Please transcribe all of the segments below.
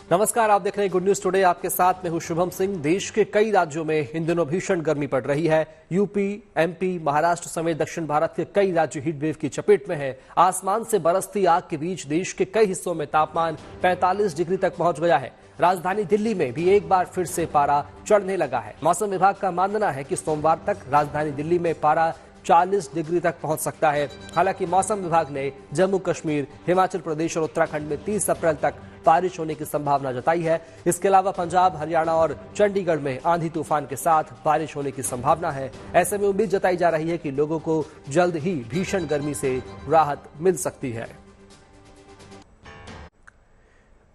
नमस्कार, आप देख रहे हैं गुड न्यूज टुडे। आपके साथ मैं हूं शुभम सिंह। देश के कई राज्यों में इन दिनों भीषण गर्मी पड़ रही है। यूपी, एमपी, महाराष्ट्र समेत दक्षिण भारत के कई राज्य हीट वेव की चपेट में हैं। आसमान से बरसती आग के बीच देश के कई हिस्सों में तापमान 45 डिग्री तक पहुंच गया है। राजधानी दिल्ली में भी एक बार फिर से पारा चढ़ने लगा है। मौसम विभाग का मानना है कि सोमवार तक राजधानी दिल्ली में पारा 40 डिग्री तक पहुंच सकता है। हालांकि मौसम विभाग ने जम्मू कश्मीर, हिमाचल प्रदेश और उत्तराखंड में 30 अप्रैल तक बारिश होने की संभावना जताई है। इसके अलावा पंजाब, हरियाणा और चंडीगढ़ में आंधी तूफान के साथ बारिश होने की संभावना है। ऐसे में उम्मीद जताई जा रही है कि लोगों को जल्द ही भीषण गर्मी से राहत मिल सकती है।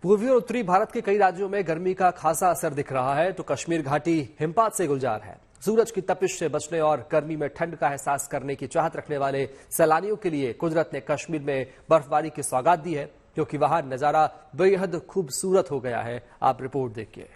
पूर्वी और उत्तरी भारत के कई राज्यों में गर्मी का खासा असर दिख रहा है, तो कश्मीर घाटी हिमपात से गुलजार है। सूरज की तपिश से बचने और गर्मी में ठंड का एहसास करने की चाहत रखने वाले सैलानियों के लिए कुदरत ने कश्मीर में बर्फबारी की सौगात दी है, क्योंकि वहां नजारा बेहद खूबसूरत हो गया है। आप रिपोर्ट देखिए।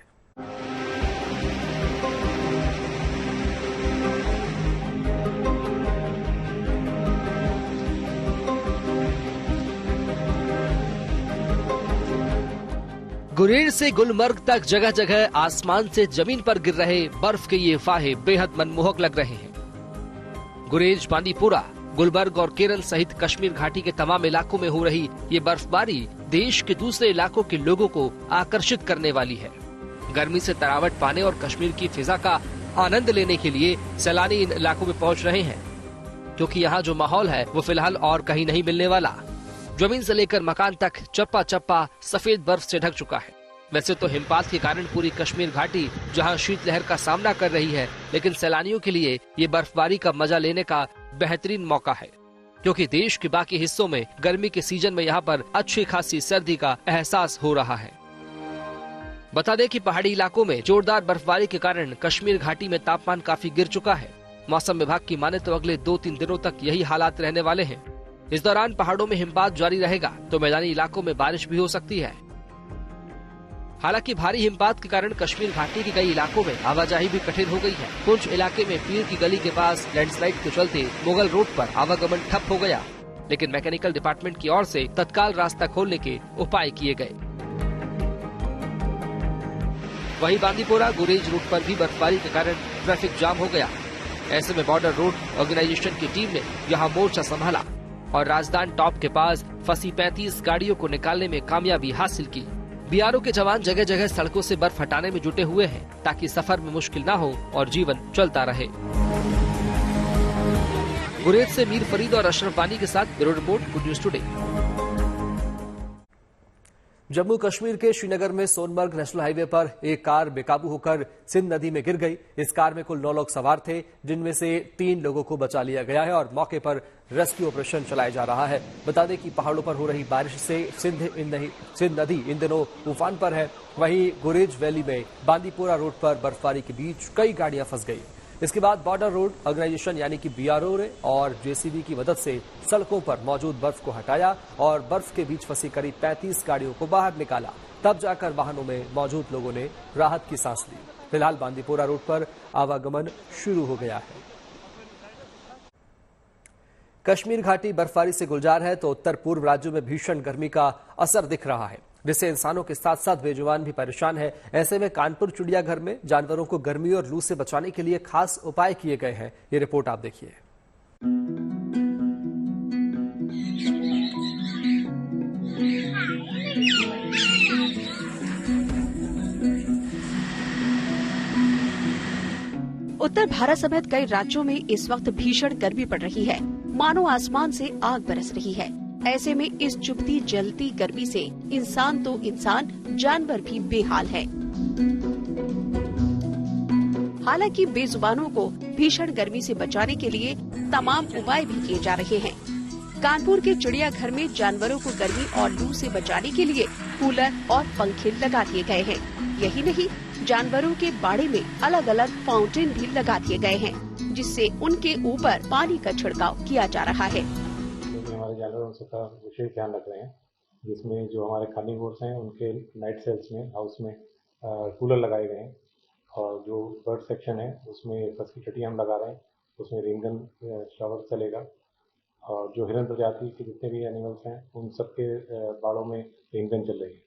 गुरेज से गुलमर्ग तक जगह जगह आसमान से जमीन पर गिर रहे बर्फ के ये फाहे बेहद मनमोहक लग रहे हैं। गुरेज, बांदीपुरा, गुलबर्ग और केरल सहित कश्मीर घाटी के तमाम इलाकों में हो रही ये बर्फबारी देश के दूसरे इलाकों के लोगों को आकर्षित करने वाली है। गर्मी से तरावट पाने और कश्मीर की फिजा का आनंद लेने के लिए सैलानी इन इलाकों में पहुंच रहे हैं, क्योंकि यहाँ जो माहौल है वो फिलहाल और कहीं नहीं मिलने वाला। जमीन से लेकर मकान तक चप्पा चप्पा सफेद बर्फ से ढक चुका है। वैसे तो हिमपात के कारण पूरी कश्मीर घाटी जहां शीतलहर का सामना कर रही है, लेकिन सैलानियों के लिए ये बर्फबारी का मजा लेने का बेहतरीन मौका है, क्योंकि देश के बाकी हिस्सों में गर्मी के सीजन में यहाँ पर अच्छी खासी सर्दी का एहसास हो रहा है। बता दें कि पहाड़ी इलाकों में जोरदार बर्फबारी के कारण कश्मीर घाटी में तापमान काफी गिर चुका है। मौसम विभाग की माने तो अगले 2-3 दिनों तक यही हालात रहने वाले हैं। इस दौरान पहाड़ों में हिमपात जारी रहेगा तो मैदानी इलाकों में बारिश भी हो सकती है। हालांकि भारी हिमपात के कारण कश्मीर घाटी के कई इलाकों में आवाजाही भी कठिन हो गई है। कुछ इलाके में पीर की गली के पास लैंडस्लाइड के चलते मुगल रोड पर आवागमन ठप हो गया, लेकिन मैकेनिकल डिपार्टमेंट की ओर से तत्काल रास्ता खोलने के उपाय किए गए। वहीं बांदीपुरा गुरेज रूट पर भी बर्फबारी के कारण ट्रैफिक जाम हो गया। ऐसे में बॉर्डर रोड ऑर्गेनाइजेशन की टीम ने यहाँ मोर्चा संभाला और राजधान टॉप के पास फंसी 35 गाड़ियों को निकालने में कामयाबी हासिल की। बीआरओ के जवान जगह जगह सड़कों से बर्फ हटाने में जुटे हुए हैं, ताकि सफर में मुश्किल न हो और जीवन चलता रहे। गुरेज से मीर फरीद और अशरफ बानी के साथ bureau report, good news today. Jammu Kashmir के श्रीनगर में सोनमर्ग नेशनल हाईवे पर एक कार बेकाबू होकर सिंध नदी में गिर गई। इस कार में कुल 9 लोग सवार थे, जिनमें से 3 लोगों को बचा लिया गया है और मौके पर रेस्क्यू ऑपरेशन चलाया जा रहा है। बता दें कि पहाड़ों पर हो रही बारिश से सिंध नदी इन दिनों उफान पर है। वहीं गुरेज वैली में बांदीपुरा रोड पर बर्फबारी के बीच कई गाड़ियां फंस गई। इसके बाद बॉर्डर रोड ऑर्गेनाइजेशन यानी कि बीआरओ ने और जेसीबी की मदद से सड़कों पर मौजूद बर्फ को हटाया और बर्फ के बीच फंसी करीब 35 गाड़ियों को बाहर निकाला। तब जाकर वाहनों में मौजूद लोगों ने राहत की सांस ली। फिलहाल बांदीपुरा रोड पर आवागमन शुरू हो गया है। कश्मीर घाटी बर्फबारी से गुलजार है, तो उत्तर पूर्व राज्यों में भीषण गर्मी का असर दिख रहा है, जिससे इंसानों के साथ साथ बेजुबान भी परेशान है। ऐसे में कानपुर चिड़ियाघर में जानवरों को गर्मी और लू से बचाने के लिए खास उपाय किए गए हैं। ये रिपोर्ट आप देखिए। उत्तर भारत समेत कई राज्यों में इस वक्त भीषण गर्मी पड़ रही है, मानो आसमान से आग बरस रही है। ऐसे में इस चुभती जलती गर्मी से इंसान तो इंसान, जानवर भी बेहाल है। हालांकि बेजुबानों को भीषण गर्मी से बचाने के लिए तमाम उपाय भी किए जा रहे हैं। कानपुर के चिड़ियाघर में जानवरों को गर्मी और लू से बचाने के लिए कूलर और पंखे लगा दिए गए हैं। यही नहीं, जानवरों के बाड़े में अलग अलग फाउंटेन भी लगा दिए गए हैं, जिससे उनके ऊपर पानी का छिड़काव किया जा रहा है। हमारे जानवरों का विशेष ध्यान रख रहे हैं, जिसमें जो हमारे कार्निवोर्स हैं उनके नाइट सेल्स में हाउस में कूलर लगाए गए हैं, और जो बर्ड सेक्शन है उसमें बस की चटियाँ हम लगा रहे हैं, उसमें रेनगन शावर चलेगा, और जो हिरन प्रजाति के जितने भी एनिमल्स हैं उन सबके बाड़ों में रेनगन चल रही है।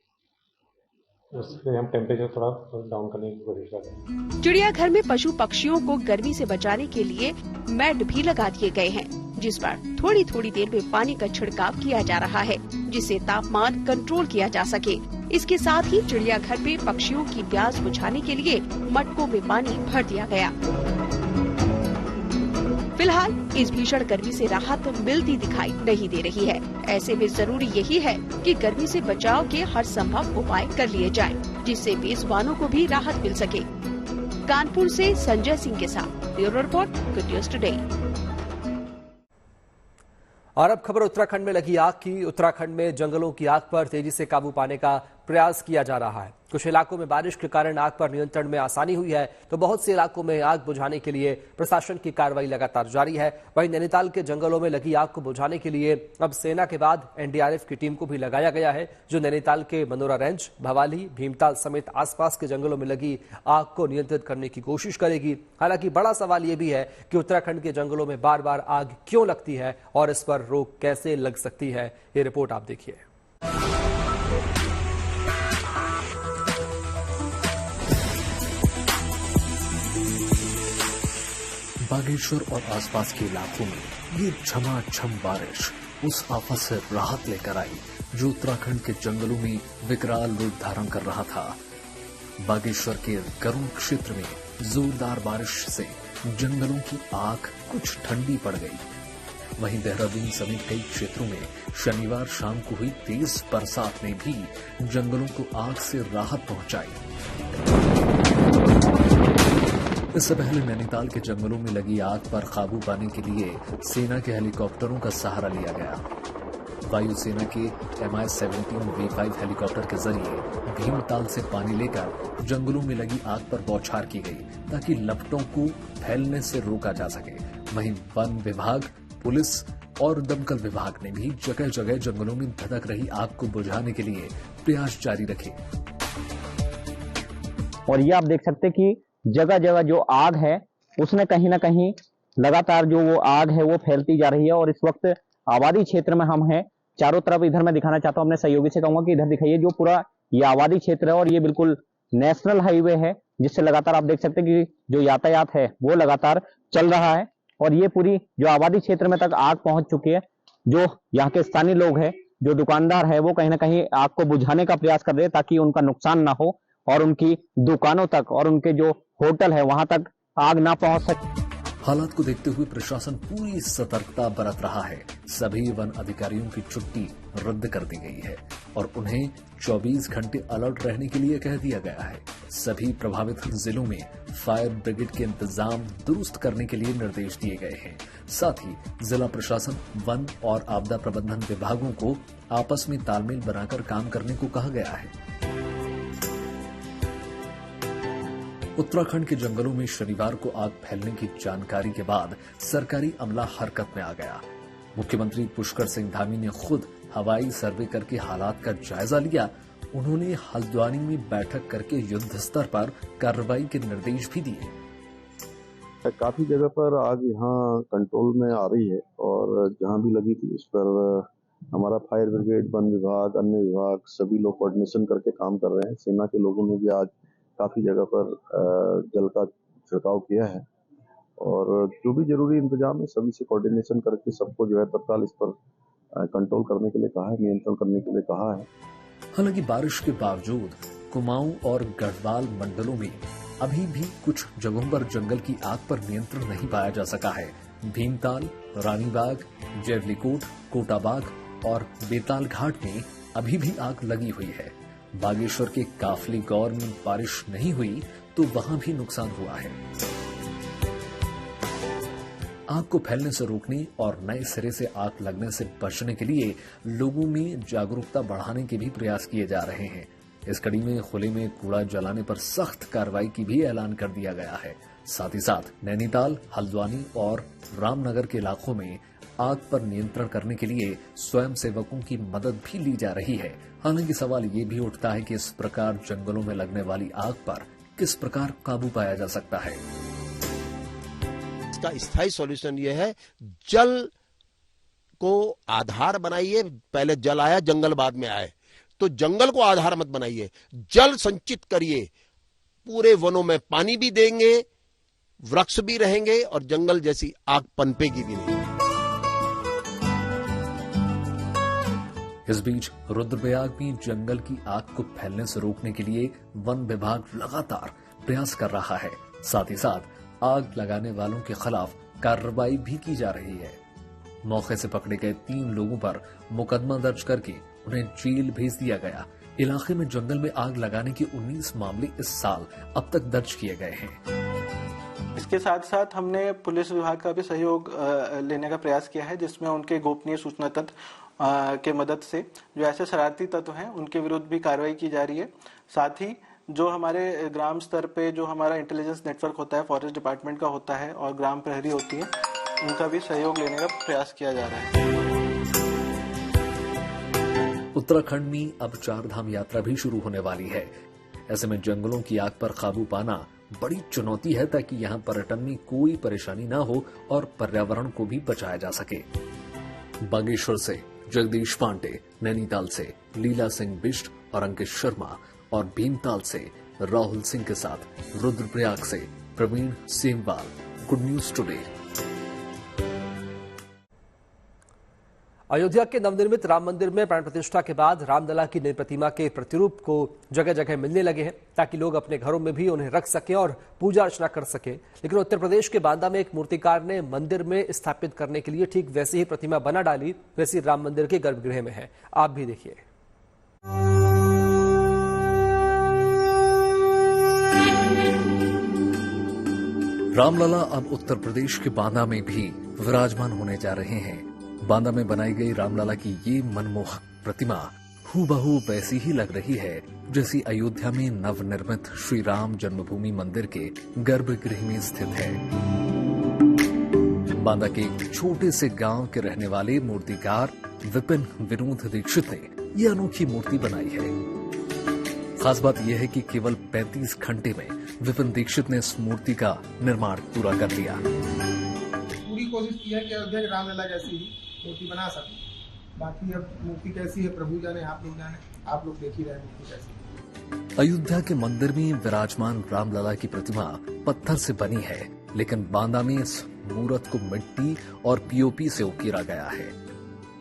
उससे हम टेम्परेचर थोड़ा डाउन करने की कोशिश कर रहे हैं। चिड़ियाघर में पशु पक्षियों को गर्मी से बचाने के लिए मैट भी लगा दिए गए हैं, जिस पर थोड़ी थोड़ी देर में पानी का छिड़काव किया जा रहा है, जिससे तापमान कंट्रोल किया जा सके। इसके साथ ही चिड़ियाघर में पक्षियों की प्यास बुझाने के लिए मटकों में पानी भर दिया गया। फिलहाल इस भीषण गर्मी से राहत मिलती दिखाई नहीं दे रही है। ऐसे में जरूरी यही है कि गर्मी से बचाव के हर संभव उपाय कर लिए जाएं, जिससे बेजुबानों को भी राहत मिल सके। कानपुर से संजय सिंह के साथ bureau report, good news today. और अब खबर उत्तराखंड में लगी आग की। उत्तराखंड में जंगलों की आग पर तेजी से काबू पाने का प्रयास किया जा रहा है। कुछ इलाकों में बारिश के कारण आग पर नियंत्रण में आसानी हुई है, तो बहुत से इलाकों में आग बुझाने के लिए प्रशासन की कार्रवाई लगातार जारी है। वहीं नैनीताल के जंगलों में लगी आग को बुझाने के लिए अब सेना के बाद एनडीआरएफ की टीम को भी लगाया गया है, जो नैनीताल के मनोरा रेंज, भवाली, भीमताल समेत आसपास के जंगलों में लगी आग को नियंत्रित करने की कोशिश करेगी। हालांकि बड़ा सवाल यह भी है कि उत्तराखंड के जंगलों में बार बार आग क्यों लगती है और इस पर रोक कैसे लग सकती है। ये रिपोर्ट आप देखिए। बागेश्वर और आसपास के इलाकों में ये झमाझम बारिश उस आफत से राहत लेकर आई जो उत्तराखंड के जंगलों में विकराल रूप धारण कर रहा था। बागेश्वर के गरुड़ क्षेत्र में जोरदार बारिश से जंगलों की आग कुछ ठंडी पड़ गई। वहीं देहरादून समेत कई क्षेत्रों में शनिवार शाम को हुई तेज बरसात ने भी जंगलों को आग से राहत पहुंचाई। इससे पहले नैनीताल के जंगलों में लगी आग पर काबू पाने के लिए सेना के हेलीकॉप्टरों का सहारा लिया गया। वायुसेना के Mi-17 V5 हेलीकॉप्टर के जरिए भीमताल से पानी लेकर जंगलों में लगी आग पर बौछार की गई ताकि लपटों को फैलने से रोका जा सके। वहीं वन विभाग, पुलिस और दमकल विभाग ने भी जगह जगह जंगलों में धधक रही आग को बुझाने के लिए प्रयास जारी रखे। और ये आप देख सकते कि जगह जगह जो आग है उसने कहीं ना कहीं लगातार जो वो आग है वो फैलती जा रही है। और इस वक्त आबादी क्षेत्र में हम हैं, चारों तरफ इधर मैं दिखाना चाहता हूं, अपने सहयोगी से कहूंगा कि इधर दिखाइए। जो पूरा ये आबादी क्षेत्र है और ये बिल्कुल नेशनल हाईवे है, जिससे लगातार आप देख सकते हैं कि जो यातायात है वो लगातार चल रहा है। और ये पूरी जो आबादी क्षेत्र में तक आग पहुंच चुकी है। जो यहाँ के स्थानीय लोग हैं, जो दुकानदार है, वो कहीं ना कहीं आग को बुझाने का प्रयास कर रहे हैं ताकि उनका नुकसान ना हो और उनकी दुकानों तक और उनके जो होटल है वहां तक आग ना पहुंच सके। हालात को देखते हुए प्रशासन पूरी सतर्कता बरत रहा है। सभी वन अधिकारियों की छुट्टी रद्द कर दी गई है और उन्हें 24 घंटे अलर्ट रहने के लिए कह दिया गया है। सभी प्रभावित जिलों में फायर ब्रिगेड के इंतजाम दुरुस्त करने के लिए निर्देश दिए गए हैं। साथ ही जिला प्रशासन, वन और आपदा प्रबंधन विभागों को आपस में तालमेल बनाकर काम करने को कहा गया है। उत्तराखंड के जंगलों में शनिवार को आग फैलने की जानकारी के बाद सरकारी अमला हरकत में आ गया। मुख्यमंत्री पुष्कर सिंह धामी ने खुद हवाई सर्वे करके हालात का जायजा लिया। उन्होंने हल्द्वानी में बैठक करके युद्ध स्तर पर कार्रवाई के निर्देश भी दिए। काफी जगह पर आग यहाँ कंट्रोल में आ रही है और जहाँ भी लगी थी उस पर हमारा फायर ब्रिगेड, वन विभाग, अन्य विभाग सभी लोग कोऑर्डिनेशन करके काम कर रहे हैं। सेना के लोगों ने भी आज काफी जगह पर जल का छिड़काव किया है और जो भी जरूरी इंतजाम है सभी से कोऑर्डिनेशन करके सबको जो है तत्काल इस पर कंट्रोल करने के लिए कहा है, नियंत्रण करने के लिए कहा है। हालांकि बारिश के बावजूद कुमाऊं और गढ़वाल मंडलों में अभी भी कुछ जगहों पर जंगल की आग पर नियंत्रण नहीं पाया जा सका है। भीमताल, रानीबाग, जैवलीकोट, कोटाबाग और बेताल घाट में अभी भी आग लगी हुई है। बागेश्वर के काफली गौर में बारिश नहीं हुई तो वहां भी नुकसान हुआ है। आग को फैलने से रोकने और नए सिरे से आग लगने से बचने के लिए लोगों में जागरूकता बढ़ाने के भी प्रयास किए जा रहे हैं। इस कड़ी में खुले में कूड़ा जलाने पर सख्त कार्रवाई की भी ऐलान कर दिया गया है। साथ ही साथ नैनीताल, हल्द्वानी और रामनगर के इलाकों में आग पर नियंत्रण करने के लिए स्वयं सेवकों की मदद भी ली जा रही है। हालांकि सवाल ये भी उठता है कि इस प्रकार जंगलों में लगने वाली आग पर किस प्रकार काबू पाया जा सकता है। इसका स्थायी सॉल्यूशन ये है, जल को आधार बनाइए। पहले जल आया, जंगल बाद में आए। तो जंगल को आधार मत बनाइए, जल संचित करिए। पूरे वनों में पानी भी देंगे, वृक्ष भी रहेंगे और जंगल जैसी आग पनपेगी भी नहीं। इस बीच रुद्रप्रयाग में जंगल की आग को फैलने से रोकने के लिए वन विभाग लगातार प्रयास कर रहा है। साथ ही साथ आग लगाने वालों के खिलाफ कार्रवाई भी की जा रही है। मौके से पकड़े गए 3 लोगों पर मुकदमा दर्ज करके उन्हें जेल भेज दिया गया। इलाके में जंगल में आग लगाने के 19 मामले इस साल अब तक दर्ज किए गए हैं। इसके साथ साथ हमने पुलिस विभाग का भी सहयोग लेने का प्रयास किया है, जिसमें उनके गोपनीय सूचना तत्व के मदद से जो ऐसे शरारती तत्व हैं उनके विरुद्ध भी कार्रवाई की जा रही है। साथ ही जो हमारे ग्राम स्तर पे जो हमारा इंटेलिजेंस नेटवर्क होता है, फॉरेस्ट डिपार्टमेंट का होता है और ग्राम प्रहरी होती है, उनका भी सहयोग लेने का प्रयास किया जा रहा है। उत्तराखंड में अब 4 धाम यात्रा भी शुरू होने वाली है। ऐसे में जंगलों की आग पर काबू पाना बड़ी चुनौती है, ताकि यहां पर्यटन में कोई परेशानी न हो और पर्यावरण को भी बचाया जा सके। बागेश्वर से जगदीश पांडे, नैनीताल से लीला सिंह बिष्ट और अंकित शर्मा और भीमताल से राहुल सिंह के साथ रुद्रप्रयाग से Praveen Semwal, good news today. Ayodhya के नवनिर्मित राम मंदिर में प्राण प्रतिष्ठा के बाद रामलला की नई प्रतिमा के प्रतिरूप को जगह जगह मिलने लगे हैं, ताकि लोग अपने घरों में भी उन्हें रख सकें और पूजा अर्चना कर सकें। लेकिन उत्तर प्रदेश के बांदा में एक मूर्तिकार ने मंदिर में स्थापित करने के लिए ठीक वैसी ही प्रतिमा बना डाली, वैसी राम मंदिर के गर्भगृह में है। आप भी देखिए। रामलला अब उत्तर प्रदेश के बांदा में भी विराजमान होने जा रहे हैं। बांदा में बनाई गई रामलला की ये मनमोहक प्रतिमा हूबहू वैसी ही लग रही है जैसी अयोध्या में नवनिर्मित श्री राम जन्मभूमि मंदिर के गर्भगृह में स्थित है। बांदा के एक छोटे से गांव के रहने वाले मूर्तिकार विपिन विनोद दीक्षित ने यह अनोखी मूर्ति बनाई है। खास बात यह है कि केवल 35 घंटे में विपिन दीक्षित ने इस मूर्ति का निर्माण पूरा कर लिया। पूरी कोशिश की है कि अयोध्या की रामलला जैसी ही मूर्ति बना सकें। बाकी अब मूर्ति कैसी है प्रभु जाने, आप लोग जाने, आप लोग देख ही रहे मूर्ति कैसी। अयोध्या के मंदिर में विराजमान रामलला की प्रतिमा पत्थर से बनी है, लेकिन बांदा में इस मूर्त को मिट्टी और पीओपी से उकेरा गया है।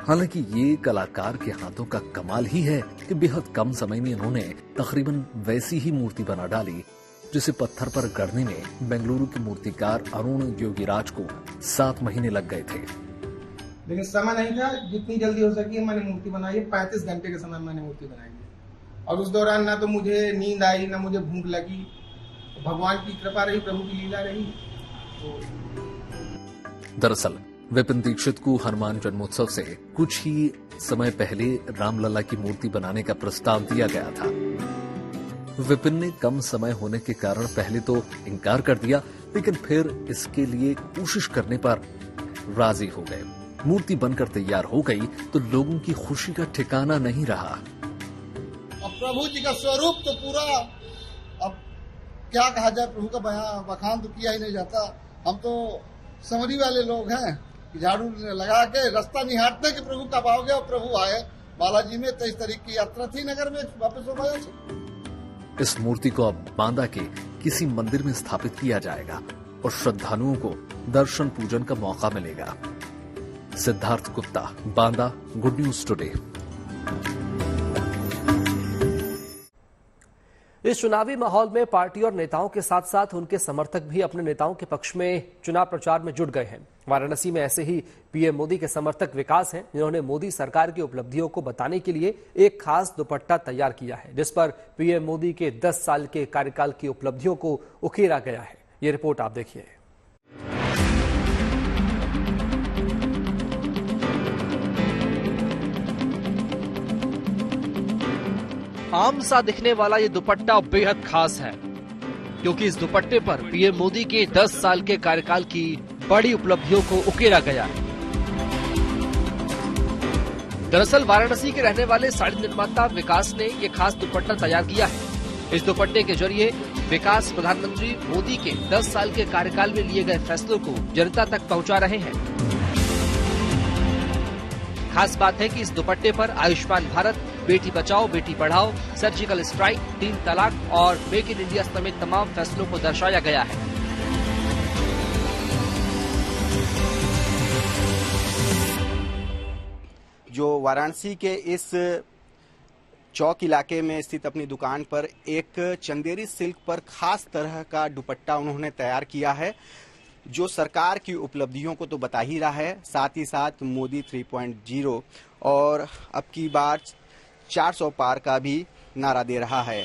हालांकि ये कलाकार के हाथों का कमाल ही है कि बेहद कम समय में इन्होंने तकरीबन वैसी ही मूर्ति बना डाली जिसे पत्थर पर गढ़ने में बेंगलुरु के मूर्तिकार अरुण योगीराज को 7 महीने लग गए थे। लेकिन समय नहीं था, जितनी जल्दी हो सकी मैंने मूर्ति बनाई है। 35 घंटे के समय मैंने मूर्ति बनाई है और उस दौरान ना तो मुझे नींद आई, ना मुझे भूख लगी। भगवान की कृपा रही, प्रभु की लीला रही। दरअसल विपिन दीक्षित को हनुमान जन्मोत्सव से कुछ ही समय पहले रामलला की मूर्ति बनाने का प्रस्ताव दिया गया था। विपिन ने कम समय होने के कारण पहले तो इनकार कर दिया, लेकिन फिर इसके लिए कोशिश करने पर राजी हो गए। मूर्ति बनकर तैयार हो गई तो लोगों की खुशी का ठिकाना नहीं रहा। अब प्रभु जी का स्वरूप तो पूरा, अब क्या कहा जाए, प्रभु का बखान तो किया ही नहीं जाता। हम तो समरी वाले लोग हैं, झाड़ू लगा के रास्ता निहारते कि प्रभु कब आओगे, और प्रभु आए। बालाजी में 23 तारीख की यात्रा थी नगर में वापस हो गए। इस मूर्ति को अब बांदा के किसी मंदिर में स्थापित किया जाएगा और श्रद्धालुओं को दर्शन पूजन का मौका मिलेगा। Siddharth Gupta, Banda, good news today. इस चुनावी माहौल में पार्टी और नेताओं के साथ साथ उनके समर्थक भी अपने नेताओं के पक्ष में चुनाव प्रचार में जुट गए हैं। वाराणसी में ऐसे ही पीएम मोदी के समर्थक विकास हैं, जिन्होंने मोदी सरकार की उपलब्धियों को बताने के लिए एक खास दुपट्टा तैयार किया है, जिस पर पीएम मोदी के 10 साल के कार्यकाल की उपलब्धियों को उकेरा गया है। ये रिपोर्ट आप देखिए। आम सा दिखने वाला ये दुपट्टा बेहद खास है, क्योंकि इस दुपट्टे पर पीएम मोदी के 10 साल के कार्यकाल की बड़ी उपलब्धियों को उकेरा गया है। दरअसल वाराणसी के रहने वाले साड़ी निर्माता विकास ने ये खास दुपट्टा तैयार किया है। इस दुपट्टे के जरिए विकास प्रधानमंत्री मोदी के 10 साल के कार्यकाल में लिए गए फैसलों को जनता तक पहुंचा रहे हैं। खास बात है कि इस दुपट्टे पर आयुष्मान भारत, बेटी बचाओ बेटी पढ़ाओ, सर्जिकल स्ट्राइक, 3 तलाक और मेक इन इंडिया समेत तमाम फैसलों को दर्शाया गया है। जो वाराणसी के इस चौक इलाके में स्थित अपनी दुकान पर एक चंदेरी सिल्क पर खास तरह का दुपट्टा उन्होंने तैयार किया है, जो सरकार की उपलब्धियों को तो बता ही रहा है, साथ ही साथ मोदी 3.0 और अब की बार 400 पार का भी नारा दे रहा है।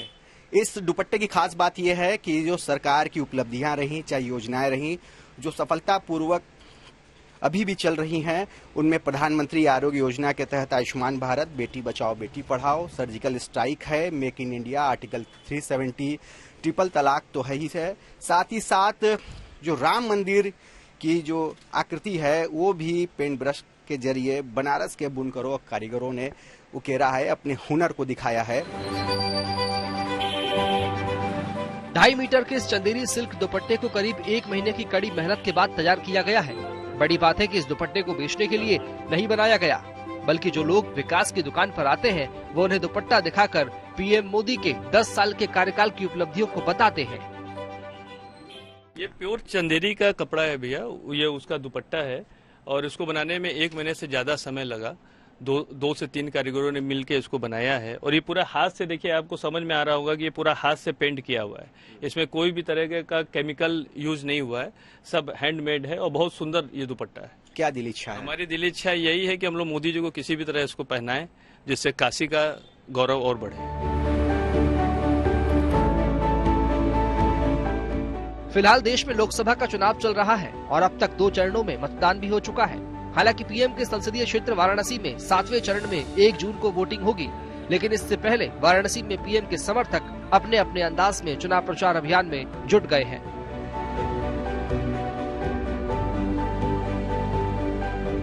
इस दुपट्टे की खास बात यह है कि जो सरकार की उपलब्धियां रहीं, चाहे योजनाएं रहीं, जो सफलतापूर्वक अभी भी चल रही हैं, उनमें प्रधानमंत्री आरोग्य योजना के तहत आयुष्मान भारत, बेटी बचाओ बेटी पढ़ाओ, सर्जिकल स्ट्राइक है, make in India, article 370, triple तलाक तो है ही है। साथ ही साथ जो राम मंदिर की जो आकृति है वो भी पेंट ब्रश के जरिए बनारस के बुनकरों और कारीगरों ने उकेरा है, अपने हुनर को दिखाया है। 2.5 मीटर के इस चंदेरी सिल्क दुपट्टे को करीब 1 महीने की कड़ी मेहनत के बाद तैयार किया गया है। बड़ी बात है कि इस दुपट्टे को बेचने के लिए नहीं बनाया गया, बल्कि जो लोग विकास की दुकान पर आते हैं वो उन्हें दुपट्टा दिखाकर पीएम मोदी के 10 साल के कार्यकाल की उपलब्धियों को बताते हैं। ये प्योर चंदेरी का कपड़ा है भैया, ये उसका दुपट्टा है और इसको बनाने में 1 महीने से ज्यादा समय लगा। 2 से 3 कारीगरों ने मिलकर इसको बनाया है और ये पूरा हाथ से, देखिए आपको समझ में आ रहा होगा कि ये पूरा हाथ से पेंट किया हुआ है। इसमें कोई भी तरह का केमिकल यूज नहीं हुआ है, सब हैंडमेड है और बहुत सुंदर ये दुपट्टा है। क्या दिल इच्छा है? हमारी दिल इच्छा यही है कि हम लोग मोदी जी को किसी भी तरह इसको पहनाएं, जिससे काशी का गौरव और बढ़े। फिलहाल देश में लोकसभा का चुनाव चल रहा है और अब तक 2 चरणों में मतदान भी हो चुका है। हालांकि पीएम के संसदीय क्षेत्र वाराणसी में 7वें चरण में 1 जून को वोटिंग होगी, लेकिन इससे पहले वाराणसी में पीएम के समर्थक अपने अपने अंदाज में चुनाव प्रचार अभियान में जुट गए हैं।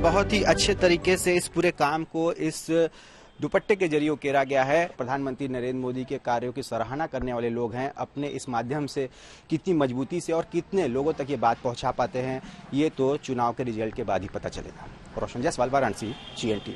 बहुत ही अच्छे तरीके से इस पूरे काम को इस दुपट्टे के जरिए उकेरा गया है। प्रधानमंत्री नरेंद्र मोदी के कार्यों की सराहना करने वाले लोग हैं, अपने इस माध्यम से कितनी मजबूती से और कितने लोगों तक ये बात पहुंचा पाते हैं, ये तो चुनाव के रिजल्ट के बाद ही पता चलेगा। रोशन जायसवाल, वाराणसी, GNT।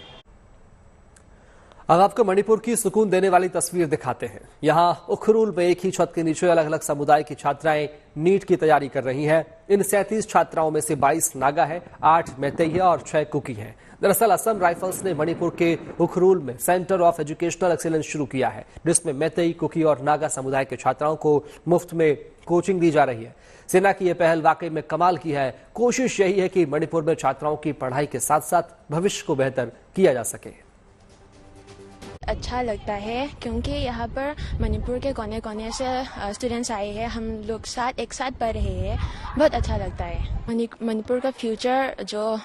अब आपको मणिपुर की सुकून देने वाली तस्वीर दिखाते हैं। यहाँ उखरूल में एक ही छत के नीचे अलग अलग समुदाय की छात्राएं नीट की तैयारी कर रही हैं। इन 37 छात्राओं में से 22 नागा है, 8 मैतेई और 6 कुकी हैं। दरअसल असम राइफल्स ने मणिपुर के उखरूल में सेंटर ऑफ एजुकेशनल एक्सीलेंस शुरू किया है, जिसमें मैतेई, कुकी और नागा समुदाय के छात्राओं को मुफ्त में कोचिंग दी जा रही है। सेना की यह पहल वाकई में कमाल की है। कोशिश यही है कि मणिपुर में छात्राओं की पढ़ाई के साथ साथ भविष्य को बेहतर किया जा सके। अच्छा लगता है क्योंकि यहाँ पर मणिपुर के कोने कोने से स्टूडेंट्स आए हैं, हम लोग एक साथ पढ़ रहे हैं, बहुत अच्छा लगता है। मणिपुर का फ्यूचर जो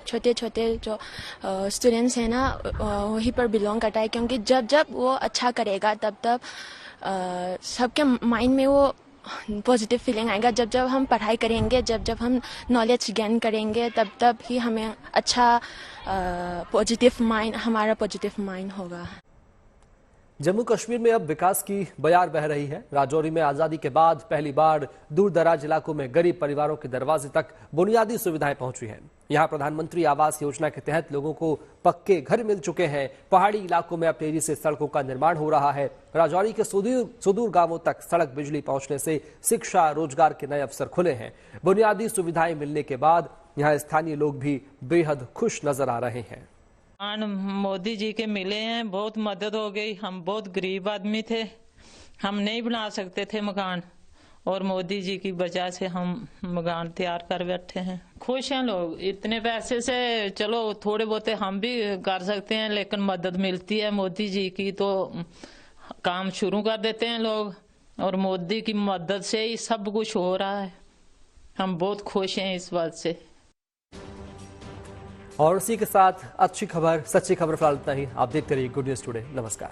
छोटे छोटे जो स्टूडेंट्स हैं ना, वहीं पर बिलोंग करता है, क्योंकि जब वो अच्छा करेगा तब सबके माइंड में वो पॉजिटिव फीलिंग आएगा। जब हम पढ़ाई करेंगे, जब हम नॉलेज गेन करेंगे, तब ही हमें अच्छा हमारा पॉजिटिव माइंड होगा। जम्मू कश्मीर में अब विकास की बयार बह रही है। राजौरी में आजादी के बाद पहली बार दूर दराज इलाकों में गरीब परिवारों के दरवाजे तक बुनियादी सुविधाएं पहुंची हैं। यहां प्रधानमंत्री आवास योजना के तहत लोगों को पक्के घर मिल चुके हैं। पहाड़ी इलाकों में अब तेजी से सड़कों का निर्माण हो रहा है। राजौरी के सुदूर गांवों तक सड़क बिजली पहुंचने से शिक्षा, रोजगार के नए अवसर खुले हैं। बुनियादी सुविधाएं मिलने के बाद यहाँ स्थानीय लोग भी बेहद खुश नजर आ रहे हैं। मोदी जी के मिले हैं, बहुत मदद हो गई। हम बहुत गरीब आदमी थे, हम नहीं बना सकते थे मकान, और मोदी जी की वजह से हम मकान तैयार कर बैठे हैं। खुश हैं लोग। इतने पैसे से चलो थोड़े बहुत हम भी कर सकते हैं, लेकिन मदद मिलती है मोदी जी की तो काम शुरू कर देते हैं लोग, और मोदी की मदद से ही सब कुछ हो रहा है। हम बहुत खुश हैं इस बात से। और इसी के साथ अच्छी खबर, सच्ची खबर फिलहाल इतना ही। आप देखते रहिए गुड न्यूज टुडे। नमस्कार।